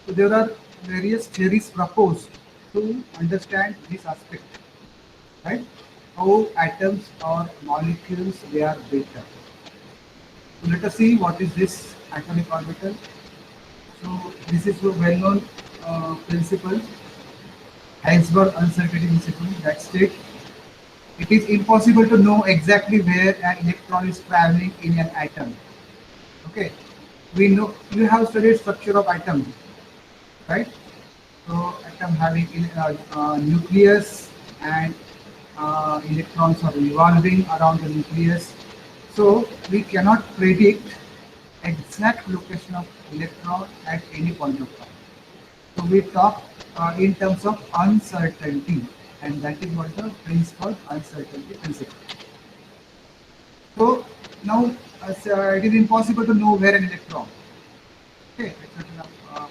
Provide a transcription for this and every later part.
So there are various theories proposed to understand this aspect, right? How atoms or molecules they are built up. So let us see what is this atomic orbital. So this is a well-known principle, Higgsburg uncertainty principle, that states it is impossible to know exactly where an electron is traveling in an atom. Okay, we know you have studied structure of atom, right? So atom having nucleus and electrons are revolving around the nucleus. So we cannot predict exact location of electron at any point of time. So we talk in terms of uncertainty, and that is what the principle uncertainty principle. So now it is impossible to know where an electron. Okay, at certain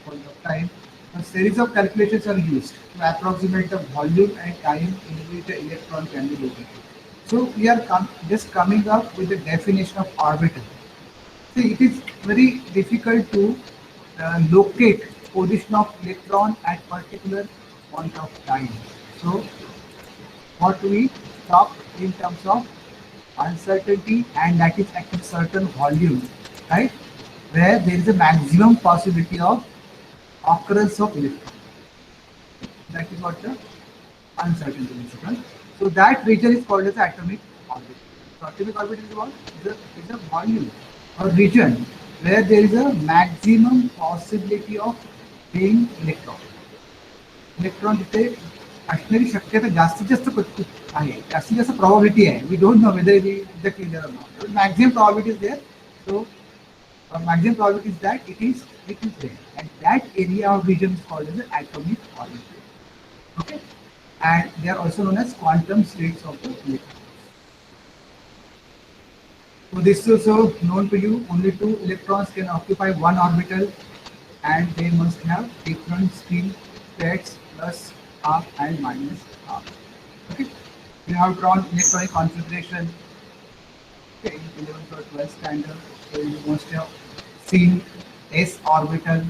point of time, a series of calculations are used to approximate the volume and time in which the electron can be located. So we are just coming up with the definition of orbital. See, it is very difficult to locate position of electron at particular point of time. So what we talk in terms of uncertainty, and that is at a certain volume, right? Where there is a maximum possibility of occurrence of electron. That is what the uncertainty principle. So that region is called as the atomic orbit. So atomic orbit is what? Is a volume or region where there is a maximum possibility of being electron. Electron तिथे असण्याची शक्यता जास्तीत जास्त आहे, जास्तीत जास्त probability आहे. We don't know whether it exactly there or not. Maximum probability is there. So maximum probability is that it is there, and that area of region is called as the atomic orbital. Okay, and they are also known as quantum states of the electron. So this is also known to you. Only two electrons can occupy one orbital, and they must have different spin states, plus half and minus half. Okay, we have drawn electronic configuration. Okay, in 11th or 12th standard, so you must have seen s orbital,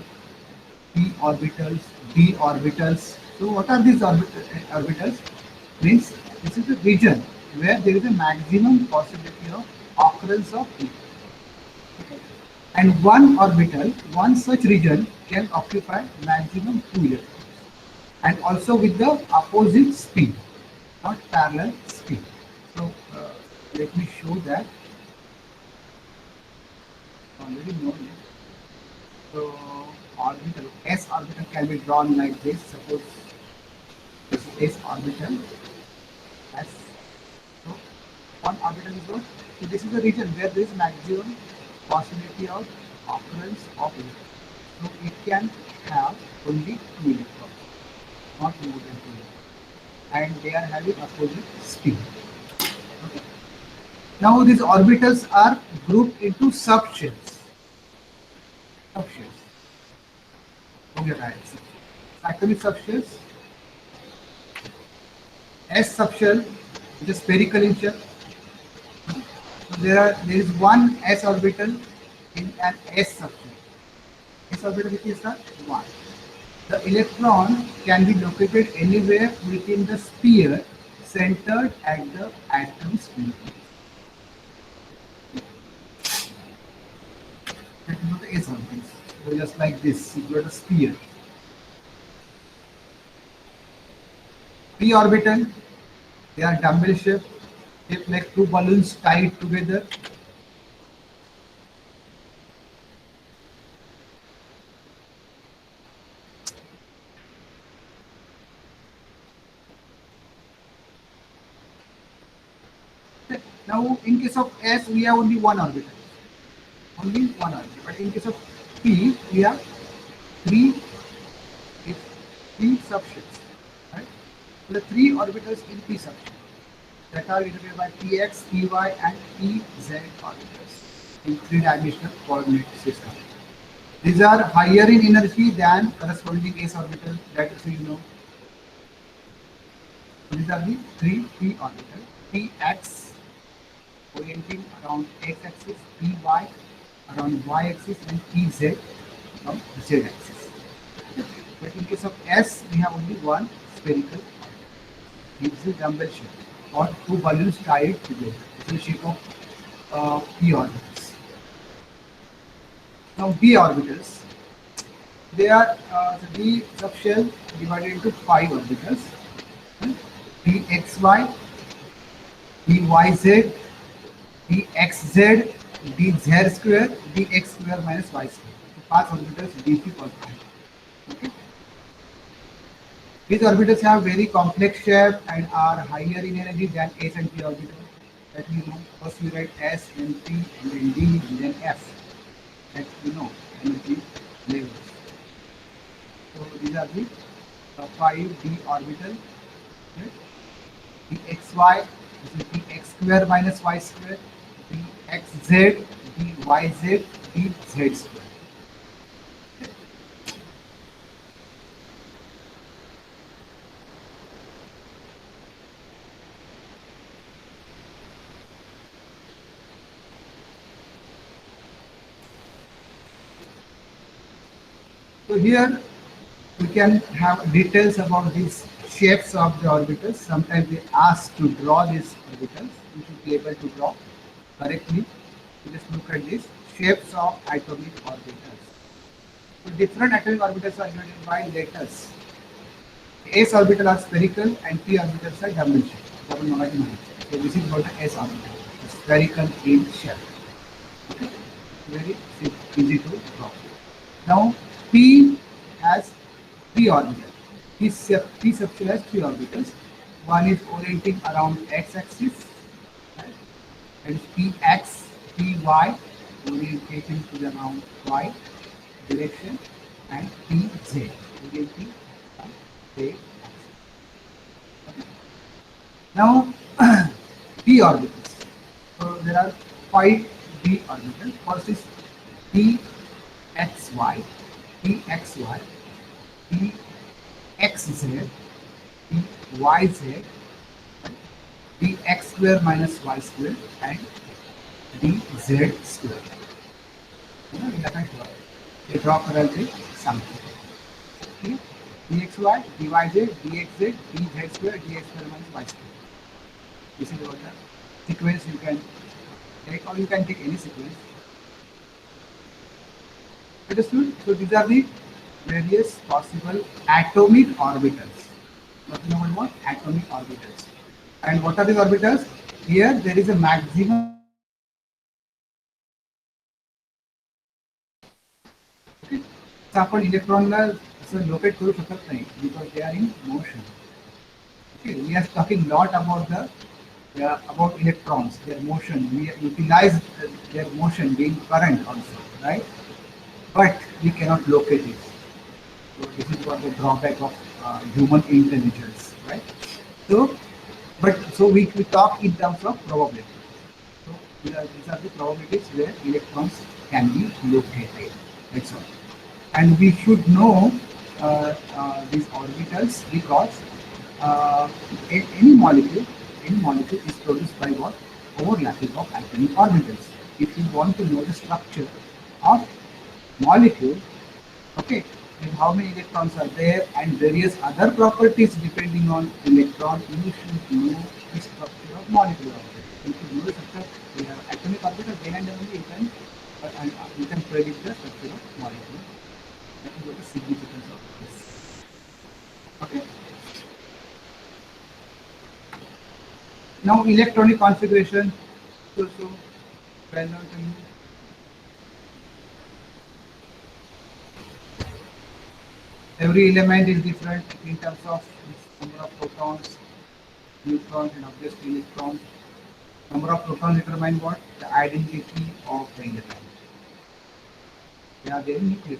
p orbitals, d orbitals. So what are these orbitals? Means this is the region where there is a maximum possibility of occurrence of heat. Okay. And one orbital, one such region can occupy maximum 2 electrons, and also with the opposite spin, not parallel spin. So let me show that. Already known it. So orbital, s orbital can be drawn like this. Suppose this is s orbital. S. So one orbital is what? So this is the region where there is maximum possibility of occurrence of electrons. So it can have only 2 electrons, not more than 2 electrons, and they are having opposite spin. Okay. Now these orbitals are grouped into subshells. Subshells. Okay, right. Atomic subshells. S subshell is a spherical in shell. So there is one s orbital in an s subshell. S orbital is that 1. The electron can be located anywhere within the sphere centered at the atom's nucleus. That is what the s orbital. So just like this, you got a sphere. P orbital, they are dumbbell shaped, shaped like two balloons tied together. Now, in case of S, we have only one orbital. Only one orbital. But in case of P, we have three subshells. Right? So the 3 orbitals in P subshell that are denoted by Px, Py, and Pz orbitals in 3-dimensional coordinate system. These are higher in energy than corresponding s orbital. That is, you know. So these are the 3 P orbitals. Px orienting around x-axis, Py around y-axis, and Pz around z-axis. case of S, we have only one spherical. This is dumbbell shape or two balloons tied together. This is the shape of p orbitals. Now d orbitals, they are the d subshell divided into 5 orbitals. dxy, dyz, dxz, dz square, dx square minus y square. So 5 orbitals dp positive. Okay. These orbitals have very complex shape and are higher in energy than S and P orbitals. That we know. First we write S, then P, and then D, and then F. That we know energy levels. So these are the 5d orbital. Right? dxy, this is dx square minus y square, dxz, dyz, dz square. So here we can have details about these shapes of the orbitals. Sometimes they ask to draw these orbitals. You should be able to draw correctly. So just look at these shapes of atomic orbitals. So different atomic orbitals are denoted by letters. S orbital are spherical and P orbitals are dumbbell shaped. So this is called the S orbital, spherical in shape. Okay. Very easy to draw. Now P has 3 orbitals. P subshell has 3 orbitals. One is orienting around x-axis, right? That is Px, Py orientation to the around y direction, and Pz orienting around z axis. Okay. Now d orbitals. So there are 5 d orbitals. First is dxy, dxy, dxz, dyz, dx square minus y square, and dz square. ये draw करायचे सांगतो. ठीक आहे. dxy, dyz, dxz, dz square, dx square minus y square. This is what the sequence you can take, or you can take any sequence. Understood? So these are the various possible atomic orbitals. What you know about atomic orbitals? And what are the orbitals? Here there is a maximum. Okay. So आपण इलेक्ट्रॉनला असं locate करू शकत नाही because they are in motion. Okay. We are talking lot about the about electrons, their motion. We utilize their motion being current also, right? But we cannot locate it. So this is what the drawback of human intelligence, right? So we talk in terms of probability. So these are the probabilities where electrons can be located. That's all. And we should know these orbitals because any molecule is produced by what? Overlapping of atomic orbitals. If you want to know the structure of molecule, okay, and how many electrons are there and various other properties depending on electron, you should know the structure of molecular orbital. If you know the structure, we have atomic orbital, then and only you can predict the structure of molecule. That is what the significance of this. Okay. Now electronic configuration is also well known to you. Every element is different in terms of number of protons, neutrons, and obviously electrons. Number of protons determine what? The identity of the electron. They are very nuclear.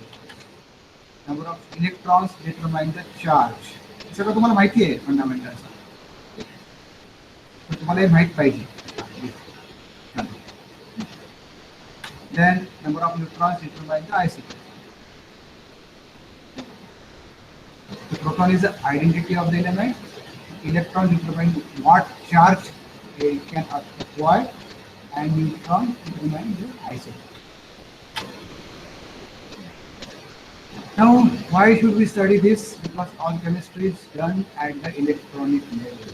Number of electrons determine the charge. हे सगळं तुम्हाला माहिती आहे fundamental असं. तुम्हाला हे माहित पाहिजे. Then number of neutrons determine the isotope. The proton is the identity of the element. Electron determine what charge it can acquire, and neutron determine the isotope. Now, Why should we study this? Because all chemistry is done at the electronic level.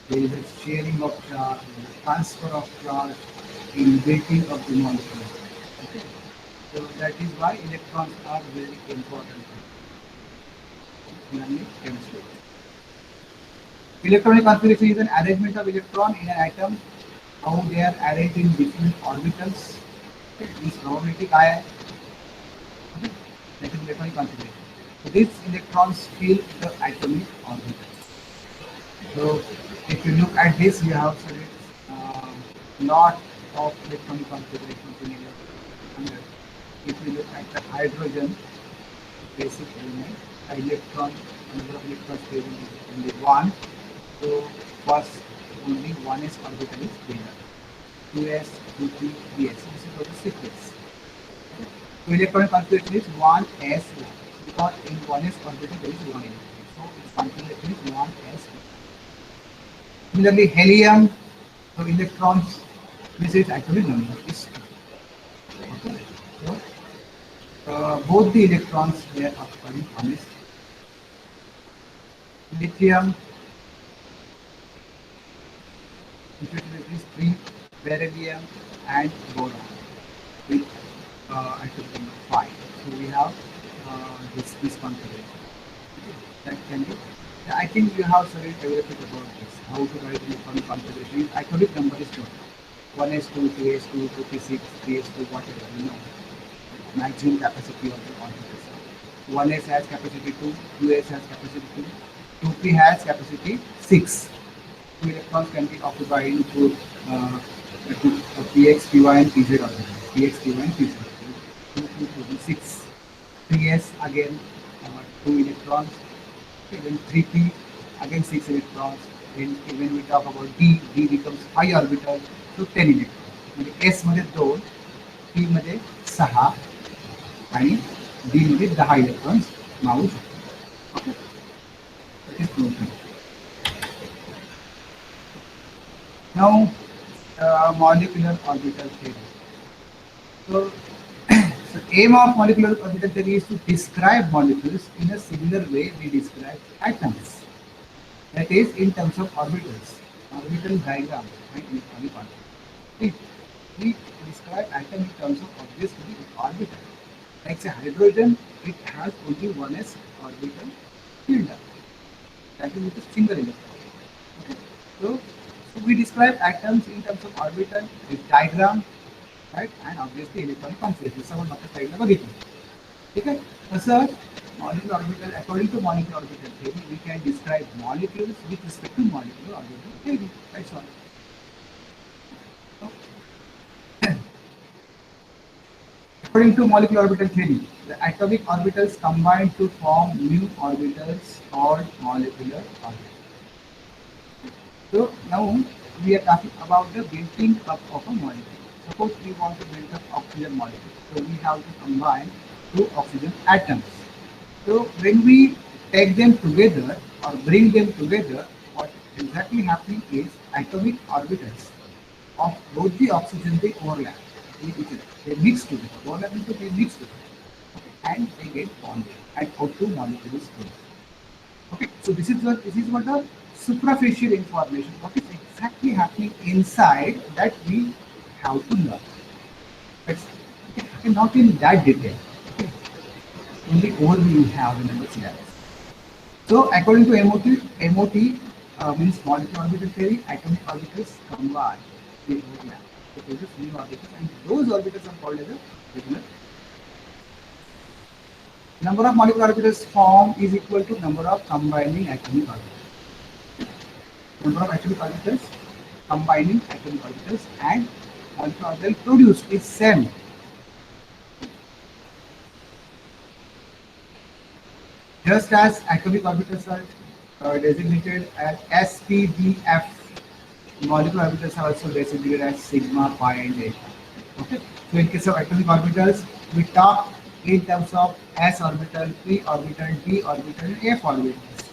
There is a sharing of charge, transfer of charge, in breaking of the molecule. Okay. So that is why electrons are very important in organic chemistry. Electronic configuration is an arrangement of electron in an atom, how they are arranged in different orbitals. Okay. This probability काय आहे? Okay. That is electronic configuration. So these electrons fill the atomic orbital. So if you look at this, you have lot of electronic configurations in electron. If you look at the hydrogen basic element, the electron, number of electrons present is only one. So first only 1s orbital is there. 2s, 2p, 3s. This is the sequence. So electronic configuration is 1s, because in 1s orbital there is 1 electron. So its configuration is 1s. Similarly, helium, so electrons, this is actually number is 2. Okay. So both the electrons they are occurring on this. Lithium, it is 3, beryllium and boron with atom number 5. So we have this configuration. That can be. I think you have studied everything about this. How to write electronic configuration. Atomic number is 2. 1s2, 2s2, 2p6, 3s2, whatever you know. Maximum capacity of the orbitals. 1s has capacity 2, 2s has capacity 2, 2p has capacity 6. 2 electrons can be occupied into px, py and pz orbitals. Px, py and pz. 2, 2, 2, 6. 3s again 2 electrons. Okay, then 3p again 6 electrons. Then when we talk about d becomes 5 orbital, so 10 electrons. म्हणजे s मध्ये 2, p मध्ये 6 आणि d मध्ये 10 electrons मावू शकतो. Okay, that is proven. Now molecular orbital theory. So so aim of molecular orbital theory is to describe molecules in a similar way we describe atoms. That is in terms of orbitals, orbital diagram and electronic orbital. We describe atom in terms of obviously orbital. Like say hydrogen, it has only 1s orbital filled up. That is with a single electron. Okay. So we describe atoms in terms of orbital with diagram, right? And obviously electronic configuration. Someone मागच्या स्लाइडला बघितलं. ठीक आहे. तसं molecular orbital, according to molecular orbital theory, we can describe molecules with respect to molecular orbital theory. That's all. So, according to molecular orbital theory, the atomic orbitals combine to form new orbitals called molecular orbitals. So now we are talking about the building up of a molecule. Suppose we want to build up oxygen molecule. So we have to combine 2 oxygen atoms. So when we take them together or bring them together, what exactly happening is atomic orbitals of both the oxygen they overlap with each other. They mix together. Overlap means they mix together, and they get bonded, and O2 molecule is formed. Okay, so this is what the superficial information. What is exactly happening inside that we have to learn. It's okay, not in that detail. Okay. Only overview you have in the syllabus. So according to MOT means molecular orbital theory, atomic orbitals combine, they overlap. So there is new orbitals, and those orbitals are called as a regular. Number of molecular orbitals formed is equal to number of combining atomic orbitals. Number of atomic orbitals combining atomic orbitals and molecular orbital produced is same. Just as atomic orbitals are designated as SPDF, molecular orbitals are also designated as sigma, pi, and delta. Okay. So in case of atomic orbitals, we talk in terms of s orbital, p orbital, d orbital, and f orbitals.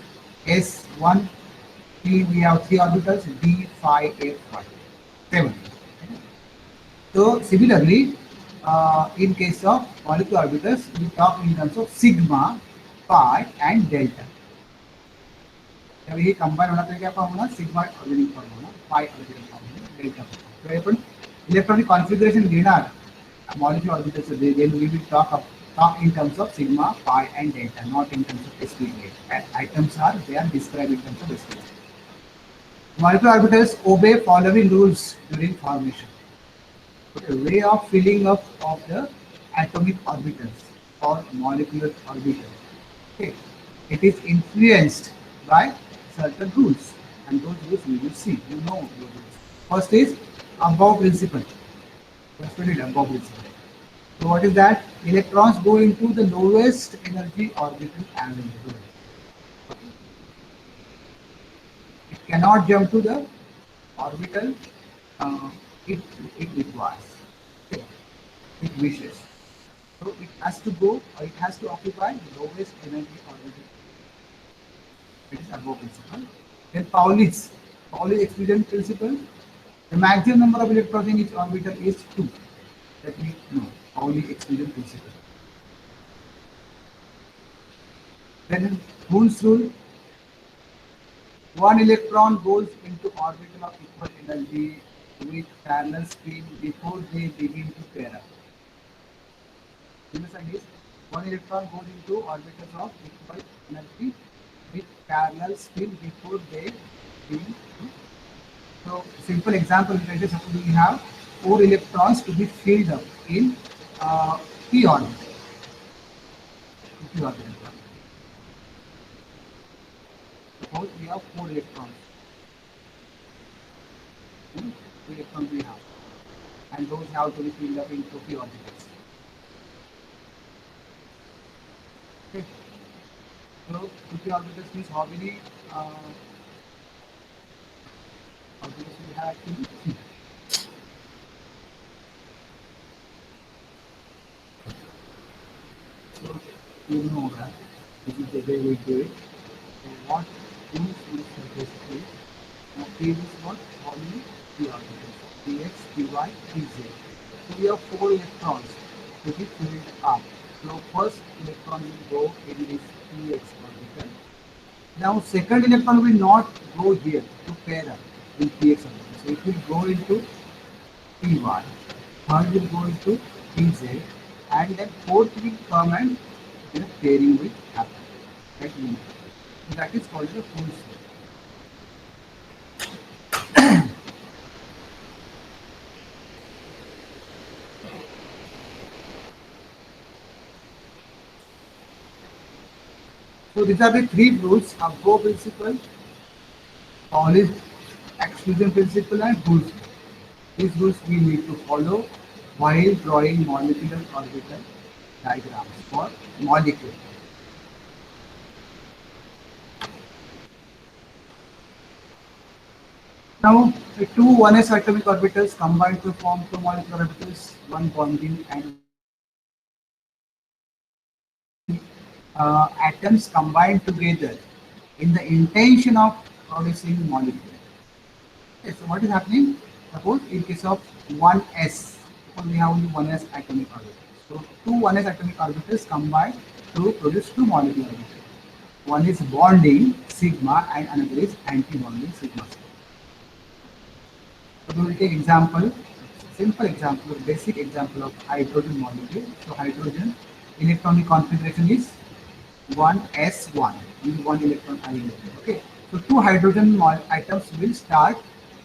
S1, p we have 3 orbitals, d, phi, f, phi, 7. So similarly, in case of molecular orbitals, we talk in terms of sigma, pi and delta. जब ये combine होना तो क्या formula sigma orbital formula pi orbital formula delta. तो आपण electronic configuration घेणार molecular orbitals, then we will talk in terms of sigma, pi, and delta, not in terms of sp8. And atoms they are described in terms of sp8. Molecular orbitals obey following rules during formation. The way of filling up of the atomic orbitals or molecular orbitals. Okay. It is influenced by certain rules, and those rules we will see. You know those rules. First is above principle. Above principle. So what is that? Electrons go into the lowest energy orbital available. It cannot jump to the orbital it requires. Okay. It wishes. So it has to go, or it has to occupy the lowest energy orbital. It is above principle. Then Pauli's exclusion principle. The maximum number of electrons in each orbital is 2. That we know. Pauli exclusion principle. Then Moore's rule. One electron goes into orbital of equal energy with parallel spin before they begin to pair up. Understand this? One electron goes into orbitals of equal energy with parallel spin before they begin to. So simple example, suppose we have 4 electrons to be filled up in p orbital. Suppose we have 4 electrons. 2 electrons we have, and those have to be filled up into p orbitals. Okay. So p orbitals means how many orbitals we have actually? So you know that this is the way we do it. So what do is basically P is what? How many p orbitals? Px, py, pz. So we have 4 electrons to be filled up. So first electron will go in this px orbital. Now second electron will not go here to pair up in px orbital. So it will go into py. Third will go into pz, and then fourth will come and pairing with happen. Right? So that is called the full set. So these are the 3 rules: above principle, Pauli's exclusion principle, and rules. These rules we need to follow while drawing molecular orbital diagrams for molecule. Now, the 2 1s atomic orbitals combine to form 2 molecular orbitals, one bonding and atoms combine together in the intention of producing molecule. Okay, so what is happening? Suppose in case of 1s, we have only 1s atomic orbitals. So 2 1s atomic orbitals combine to produce 2 molecular orbitals. One is bonding sigma and another is anti-bonding sigma. So we will take example, simple example, basic example of hydrogen molecule. So hydrogen electronic configuration is 1s1, means 1 electron ion. Okay, so 2 hydrogen atoms will start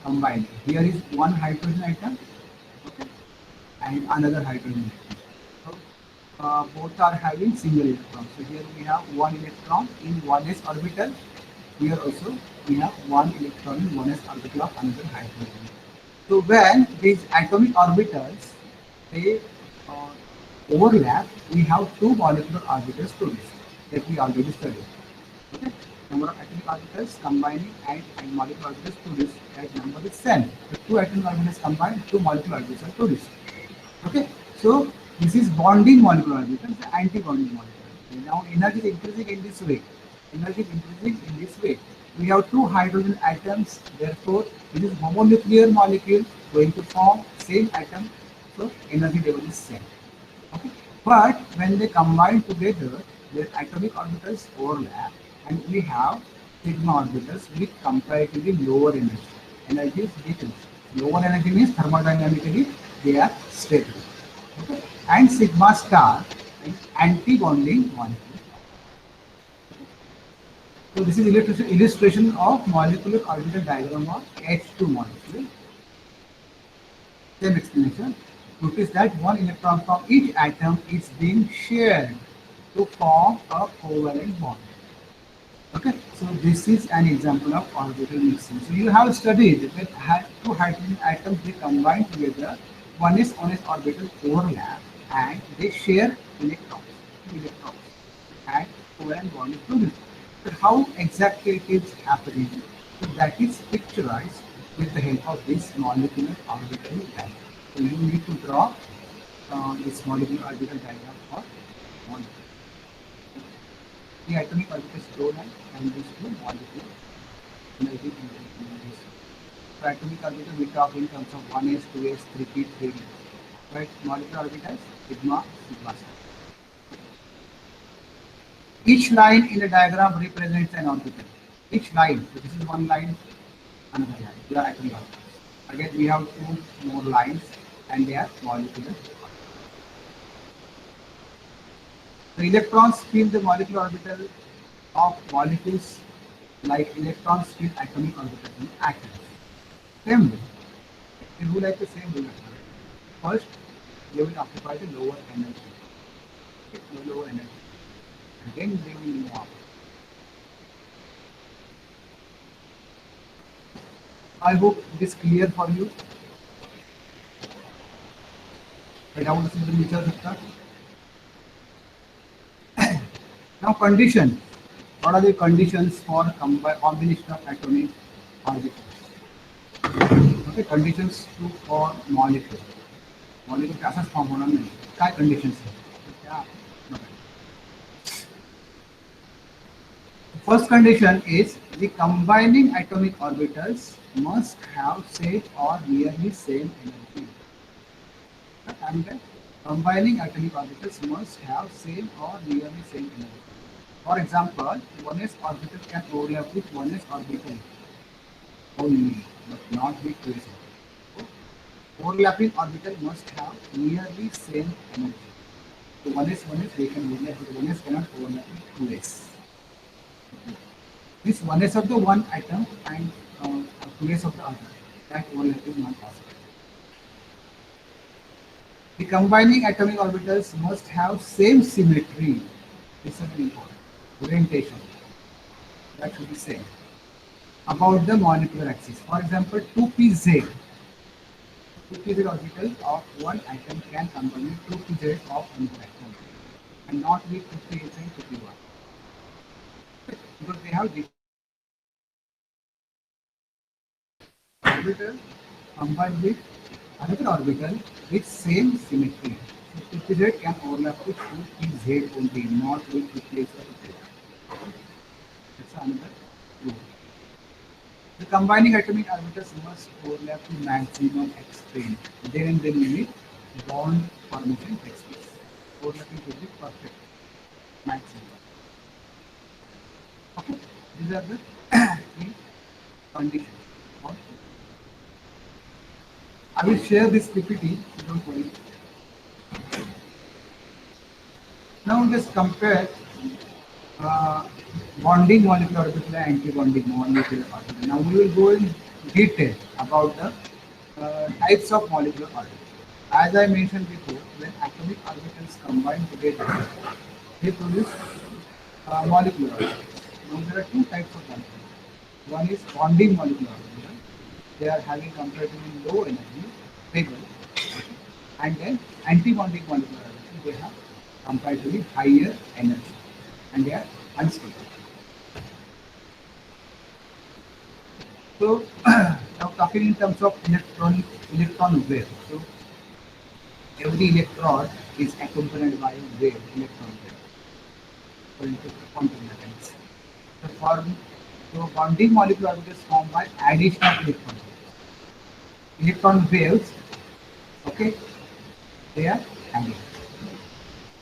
combining. Here is 1 hydrogen atom, okay, and another hydrogen atom. So both are having single electron. So here we have 1 electron in 1s orbital. Here also we have 1 electron in 1s orbital of another hydrogen. So when these atomic orbitals they overlap, we have 2 molecular orbitals produced that we already studied. Okay? Number of atomic orbitals combining and molecular orbitals produced, that number is same. The 2 atomic orbitals combined, 2 molecular orbitals are produced. Okay, so this is bonding molecular orbitals, the anti-bonding molecular orbitals. Now energy is increasing in this way. Energy is increasing in this way. We have 2 hydrogen atoms, therefore it is homonuclear molecule going to form same atom, so energy level is same. Okay. But when they combine together, where atomic orbitals overlap, and we have sigma orbitals with comparatively lower energy. Energy is decreased. Lower energy means thermodynamically they are stable. Okay? And sigma star is anti-bonding molecule. So this is illustration of molecular orbital diagram of H2 molecule. Same explanation. Notice that one electron from each atom is being shared to form a covalent bond. Okay, so this is an example of orbital mixing. So you have studied that two hydrogen atoms they combine together, one is orbital overlap and they share electrons, and covalent bond is produced. But how exactly it is happening? So that is picturized with the help of this molecular orbital diagram. So you need to draw this molecular orbital diagram for molecule. The atomic orbitals flow line and these two molecules energy in this. So atomic orbital we talk in terms of 1s, 2s, 3p, 3d. Right? Molecular orbitals sigma, sigma star. Each line in the diagram represents an orbital. Each line, so this is one line, another line. They are atomic orbitals. Again, we have two more lines and they are molecular. The electrons fill the molecular orbital of molecules like electrons fill atomic orbitals in atoms. Same way, they do like the same rule. First, they will occupy the lower energy. Okay, lower energy. And then they will move up. I hope it is clear for you. Right, how this is the nature of that. Now condition. What are the conditions for combination of atomic orbitals? Okay, conditions to for molecule. Molecule का असंच form होना नहीं. क्या conditions है? क्या? First condition is the combining atomic orbitals must have same or nearly same energy. And the combining atomic orbitals must have same or nearly same energy. For example, 1s orbital can overlap with 1s orbital only, but not with 2s. Overlapping orbital must have nearly same energy. So 1s they can overlap with 1s cannot overlap with 2s. This 1s of the one atom and 2s of the other. That overlap is not possible. The combining atomic orbitals must have same symmetry. This is very important. Orientation. That should be same. About the molecular axis. For example, 2pz. 2pz orbital of one atom can combine with 2pz of another atom. And not with 2pz and 2p1. Because they have different orbital combined with another orbital with same symmetry. So 2pz can overlap with 2pz only, not with 2pz or 2p1. That's another rule. The combining atomic orbitals must overlap to maximum extent. Then only bond formation takes place. Overlapping to the perfect maximum. Okay, these are the three conditions. I will share this PPT, don't worry. Now just compare bonding molecular orbital and anti-bonding molecular orbital. Now we will go in detail about the types of molecular orbitals. As I mentioned before, when atomic orbitals combine together, they produce molecular orbitals. Now there are two types of orbitals. One is bonding molecular orbital. They are having comparatively low energy, stable, and then anti-bonding molecular orbital. They have comparatively higher energy, and they are unstable. So now talking in terms of electron wave. So every electron is accompanied by a wave, electron wave, according to quantum mechanics. So bonding molecular orbitals formed by addition of electron waves. Electron waves, okay, they are added.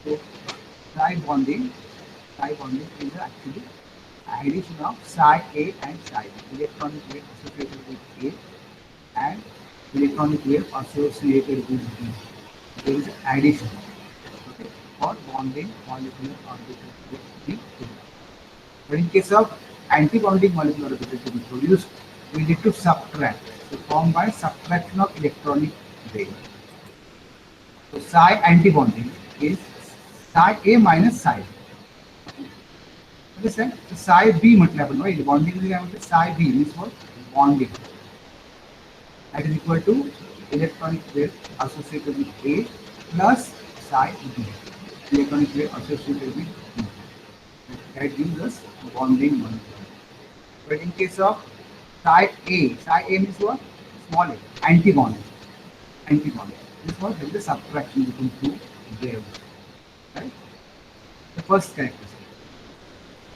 So try bonding. Psi bonding is actually addition of psi A and psi B. Electronic wave associated with A and electronic wave associated with B. There is addition, okay, for bonding molecular orbitals with the two. But in case of anti-bonding molecular orbital to be produced, we need to subtract. So formed by subtraction of electronic wave. So psi anti-bonding is psi A minus psi B. Understand? So psi B मतलब अपन भाई bonding में क्या मतलब psi B means what? Bonding. That is equal to electronic wave associated with A plus psi B. Electronic wave associated with B. That gives us bonding molecule. But in case of psi A means what? Small a, anti-bonding. Anti-bonding. This was there is a subtraction between two waves. Right? The first characteristic.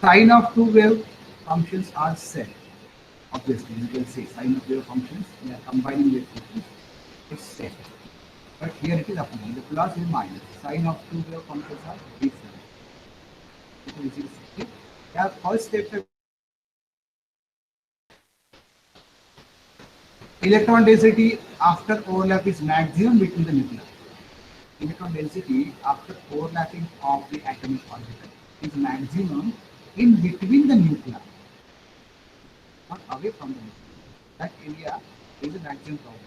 Sign of two wave functions are set. Obviously, you can say sign of wave functions, they are combining wave functions, is set. But here it is opposite. The plus is minus. Sign of two wave functions are different. It is easy to see. The first step, electron density after overlap is maximum between the nuclei. Electron density after overlapping of the atomic orbital is maximum in between the nuclei, not away from the nuclei. That area is the maximum problem.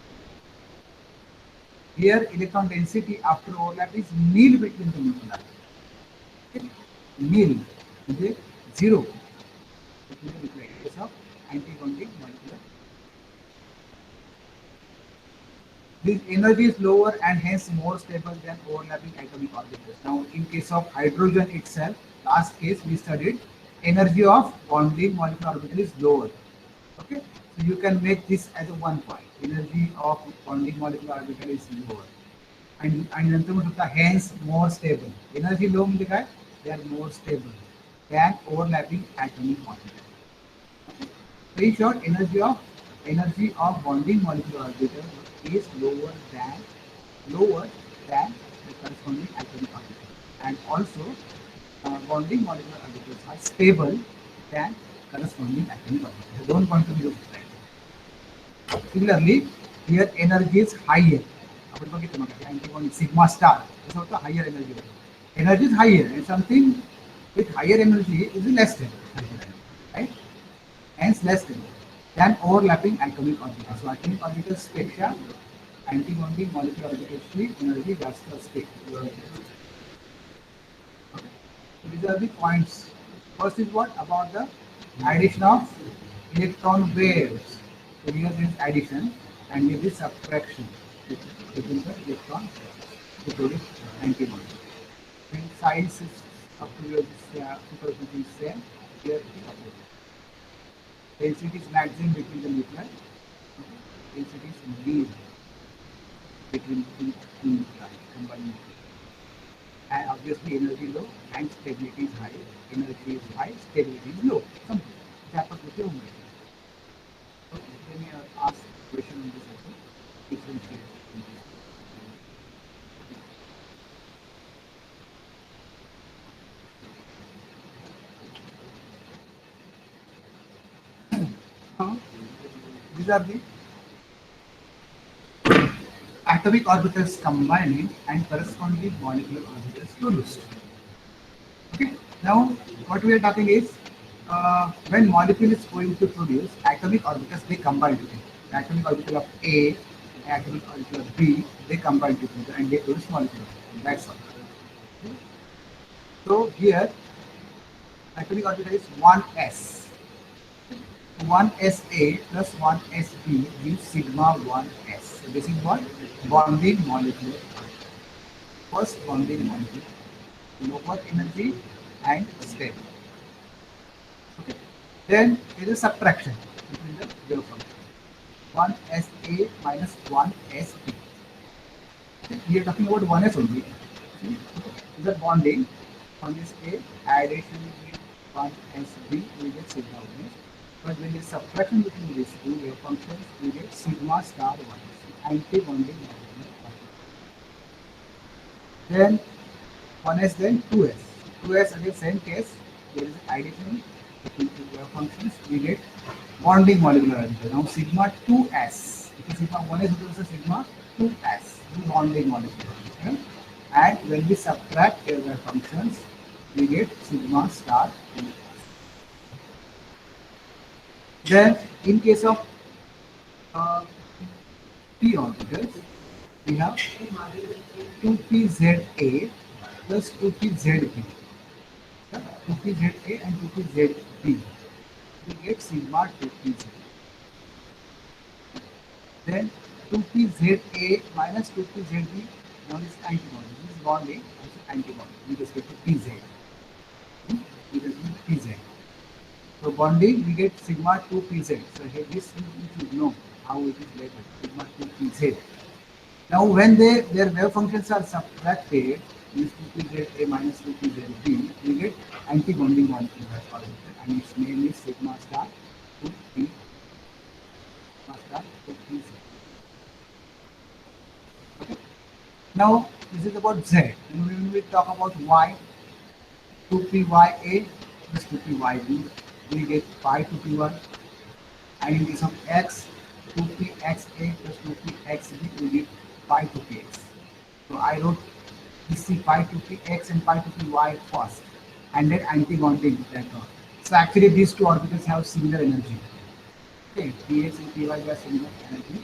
Here, electron density after overlap is nil between the nuclei. Okay? Nil, is zero between the nuclei. Case of anti-bonding molecular. This energy is lower and hence more stable than overlapping atomic orbitals. Now, in case of hydrogen itself, last case we studied, energy of bonding molecular orbital is lower. Okay, so you can make this as a one point. Energy of bonding molecular orbital is lower, and नंतर मग होता hence more stable. Energy low म्हणजे काय? They are more stable than overlapping atomic orbital. Okay. So in short, energy of bonding molecular orbital is lower than the corresponding atomic orbital, and also bonding molecular orbitals are stable than corresponding atomic orbital. Don't want to be looked like. Similarly, here energy is higher. आपण बघितलं मग anti-bonding sigma star असं होतं higher energy. Energy is higher, and something with higher energy is less stable, right? Hence less stable than overlapping atomic orbitals. So atomic orbitals पेक्षा anti-bonding molecular orbitals energy जास्त असते. So these are the points. First is what about the addition of electron waves. So here there is addition and here is subtraction between the electron to produce antibody. When size is up to your superposition is same, here it is opposite. Density is maximum between the nuclei. Density is mean between two nuclei, combined nuclei. And obviously energy low and stability is high. Energy is high, stability is low. Something. That was the only. Okay, let me ask a question on this also. Differentiate. These are the atomic orbitals combining and corresponding molecular orbitals produced. Okay. Now, what we are talking is when molecule is going to produce atomic orbitals, they combine together. The atomic orbital of A, the atomic orbital of B, they combine together and they produce molecule. That's all. Okay. So here, atomic orbital is 1s. 1sa plus 1sb gives sigma 1s. So this is what? Bonding molecule. First bonding molecule. Lower energy and stable. Okay. Then there is a subtraction between the wave function. 1sa minus 1sb. Okay. We are talking about 1s only. See? Is that bonding? On this A, addition with 1sb, we get sigma 1s. But when there is subtraction between these two wave functions, we get sigma star 1s, anti-bonding molecule. Then 1s, then 2s. 2s again same case, there is addition between two wave functions, we get bonding molecular orbital. Now sigma 2s, if sigma 1s equals to sigma 2s, the bonding molecular orbital. And when we subtract their wave functions, we get sigma star 2s. Then in case of p orbitals, we have 2pza plus 2pzb. 2pza and 2pzb. We get sigma 2pz. Then 2pza minus 2pzb, known as antibody. This is bonding, also antibody with respect to pz. With respect to pz. So bonding, we get sigma 2pz. So here this you should know how it is labeled, sigma 2pz. Now when their wave functions are subtracted, this 2pza minus 2pzb, we get anti-bonding molecule and its name is sigma star 2p, sigma star 2pz. Okay. Now this is about z. And when we talk about y, 2pya plus 2pyb, we get pi 2p1. And in case of x, 2pxa plus 2pxb, we get pi 2px. So I wrote this pi 2px and pi 2py first, and then anti-bonding later on. So actually these two orbitals have similar energy. Okay, px and py are similar energy,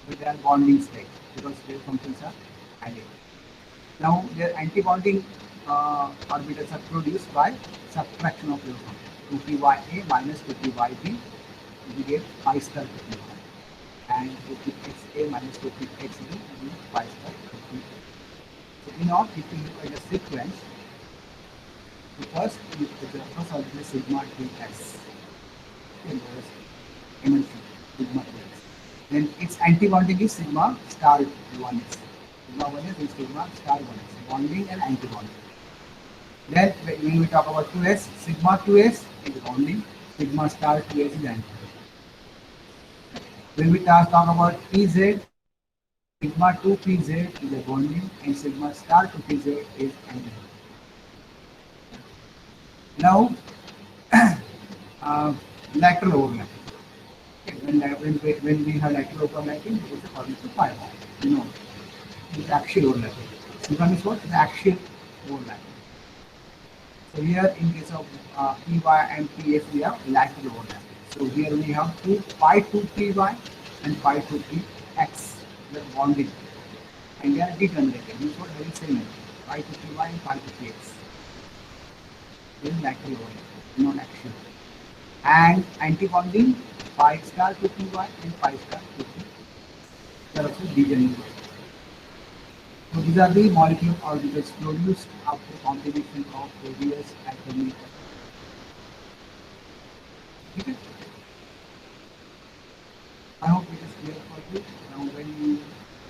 but they are bonding state because their functions are added. Now their anti-bonding orbitals are produced by subtraction of their function. 2pya minus 2pyb, we get pi star 2py, and 2pxa minus 2pxb, we get pi star 2py. So in all, if you look at the sequence, the first orbital is sigma 2s, and there is MNC, sigma 2s. Then its anti-bonding is sigma star 1s. Sigma 1s is sigma star 1s, bonding and anti-bonding. Then when we talk about 2s, sigma 2s is bonding, sigma star 2s is anti-bonding. When we talk about pz, sigma 2pz is a bonding and sigma star 2pz is anti-bonding. Now, lateral overlapping. Okay, when we have lateral overlapping, it is according to pi. You know, it's axial overlapping. Sigma is what? The axial overlapping. So here in case of py and ps, we have lateral overlapping. So here we have pi 2py and pi 2px. They are bonding, and they are degenerated. This is what very same. Pi 2py and pi 2px. Then lateral overlapping, not axial. And anti-bonding, pi star 2py and pi star 2p. They are also degenerated. So these are the molecular orbitals produced after combination of various atomic. Okay. I hope it is clear for you. Now when you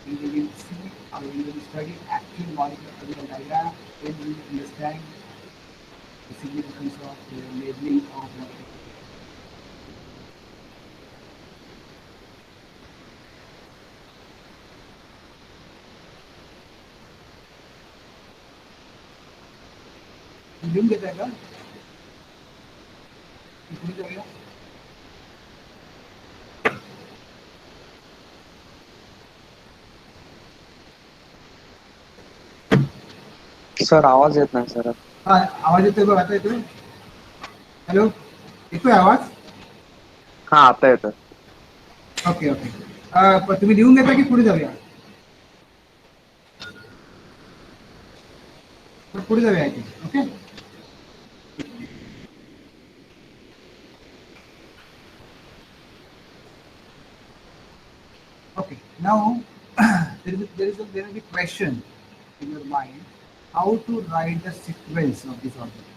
will see or when you will study actual molecular orbital diagram, then you will understand the significance of the labeling of molecular. You didn't get that, huh? You couldn't get that? Sir आवाज येत नाही sir. हा आवाज येतोय बघ, आता येतोय. Hello, येतोय आवाज? हा आता येतोय. Okay okay. तुम्ही लिहून घेता की पुढे जाऊया? पुढे जाऊया I think. Okay. Okay. Now there will be question in your mind how to write the sequence of this object.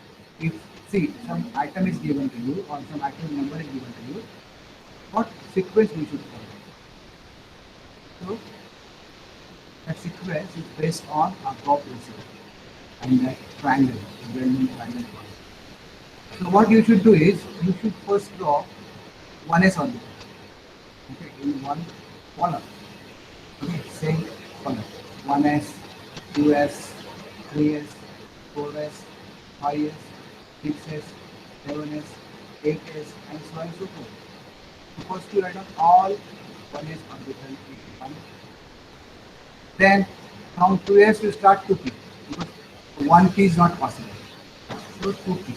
If see some item is given to you or some item number is given to you, what sequence we should follow? So that sequence is based on a Gauss principle and that triangle, the Bellman triangle. So what you should do is you should first draw 1s orbital. Okay, in one column. Okay, same column. 1s, 2s, 3s, 4s, 5s, 6s, 7s, 8s, and so on and so forth. So first you write down all 1s orbital in one. Then from 2s you start 2p because 1p is not possible. So 2p.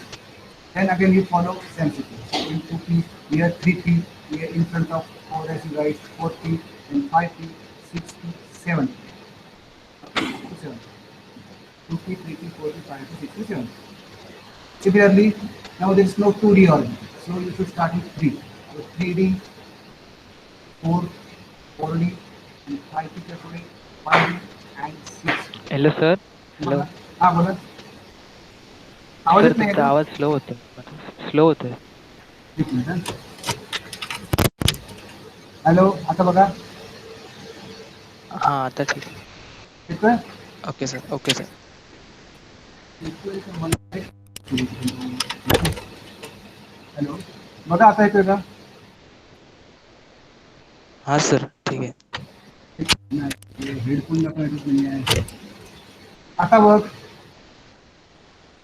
Then again you follow same sequence. In 2p, here 3p, here in front of 4s you write 4p, then 5p, 6p, 7p. Okay, 7p. 2p, 3p, 4p, 5p, 6p, 7p. Similarly, now there is no 2D orbit. So you should start with 3. So 3D, 4, 4D, and 5D carefully, 5D, and 6D. Hello sir. Hello बोला. हा बोला. आवाज sir, येत नाही तुमचा का? आवाज slow होतोय. स्लो होतोय. एक मिनिट. हॅलो, आता बघा. हा, आता ठीक आहे. येतोय? Okay sir. Okay sir. येतोय का मला? हॅलो, बघा आता येतोय का? हा सर, ठीक आहे. हेडफोन दाखवायचंच नाही आहे. आता बघ.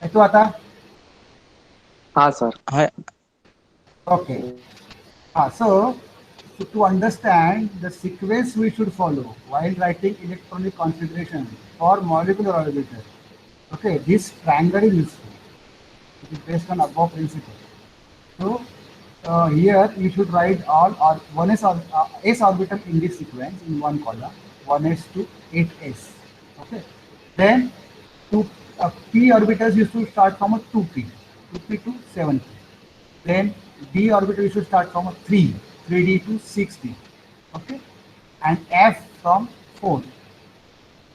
येतो आता? हाँ सर. हा. Okay. So to understand the sequence we should follow while writing electronic configuration for molecular orbiter, okay, this triangle is useful. It is based on above principle. So here you should write all or one s orbital in this sequence in one column, 1s to 8s. Okay. Then two p orbitals you should start from a 2p, 2p to 7p. Then d orbital you should start from a 3, 3d to 6d. Okay. And f from 4,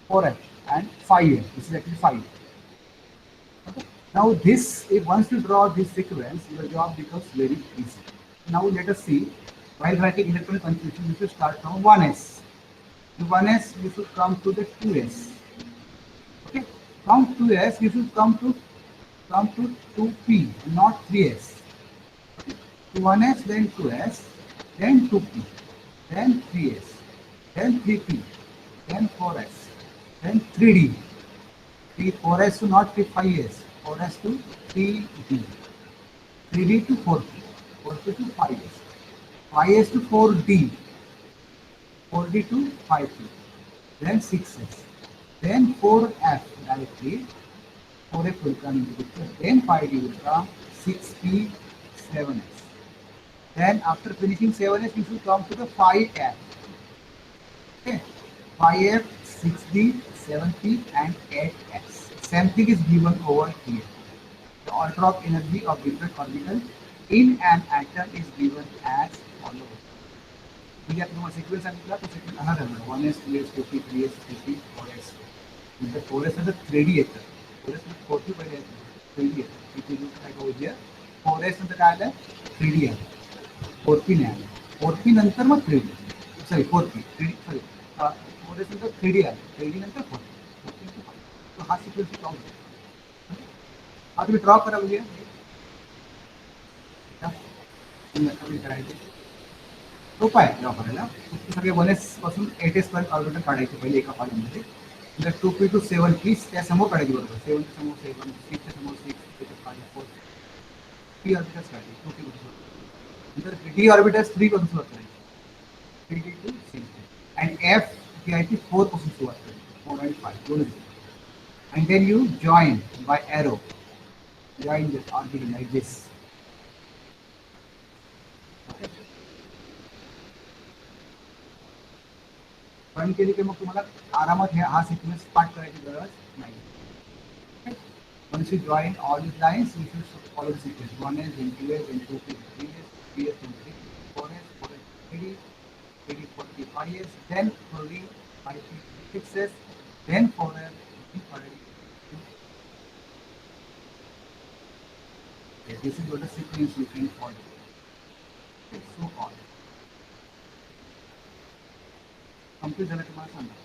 4f and 5f. This is actually 5. Okay. Now this, if once you draw this sequence, your job becomes very easy. Now let us see, while writing electronic configuration, you should start from 1s. The 1s you should come to the 2s. Okay. From 2s you should come to 2p, not 3s. 1s, then 2s, then 2p, then 3s, then 3p, then 4s, then 3d. 4s to not 5s, 4s to 3d, 3d to 4p, 4p to 5s, 5s to 4d, 4d to 5p, then 6s, then 4f directly, 4f will come into picture, then 5d will come, 6p, 7s. Then after finishing 7s, you should come to the 5f. Okay, 5f, 6d, 7p, and 8s. Same thing is given over here. The order of energy of different orbital in an atom is given as follows. ठीक है, तुम्हारा sequence सांगितला तो sequence असा झाला 1s, 2s, 2p, 3s, 3p, 4s. नंतर 4s नंतर 3d येतं. 4s नंतर 4p पहिले येतं. 3d येतं. If you look like over here, 4s नंतर काय आलं? 3d आलं. 4p नाही आलं. 4p नंतर मग 3d. Sorry 4p. 3d sorry. 4s नंतर 3d आलं. 3d नंतर 4p. 4p नंतर 5. तो हा sequence ड्रॉ होतो. हा तुम्ही ड्रॉ करा म्हणजे करायचे. सोपं आहे ड्रॉ करायला. सगळे 1s पासून 8s पर्यंत ऑर्बिटल काढायचे पहिले एका कॉलममध्ये. नंतर 2p to 7p त्या समोर काढायची बरोबर. 7 च्या समोर 7, 6 च्या समोर 6, 8 5 4 p ऑर्बिटल्स काढले. 2p पासून. नंतर d ऑर्बिटल्स 3 पासून सुरुवात करायची. 3d to 6 and f जी आहे ती 4 पासून सुरुवात करायची. 4 and 5 दोनच. And then you join by arrow. Join this orbital like this. Okay. Join केली की मग तुम्हाला आरामात हा सिक्वेन्स पाठ करायची गरज नाही. Once you join all these lines, you should follow the sequence. 1s, then 2s, then 2p, 3s, 3s, then 3p, 4s, 4s, 3d, 3d, 4p, 5s, then 4d, 5p, 6s, then 4s, 5d. Okay, this is what the sequence you can follow. Okay, so on. Complete झालं तुम्हाला सांगा.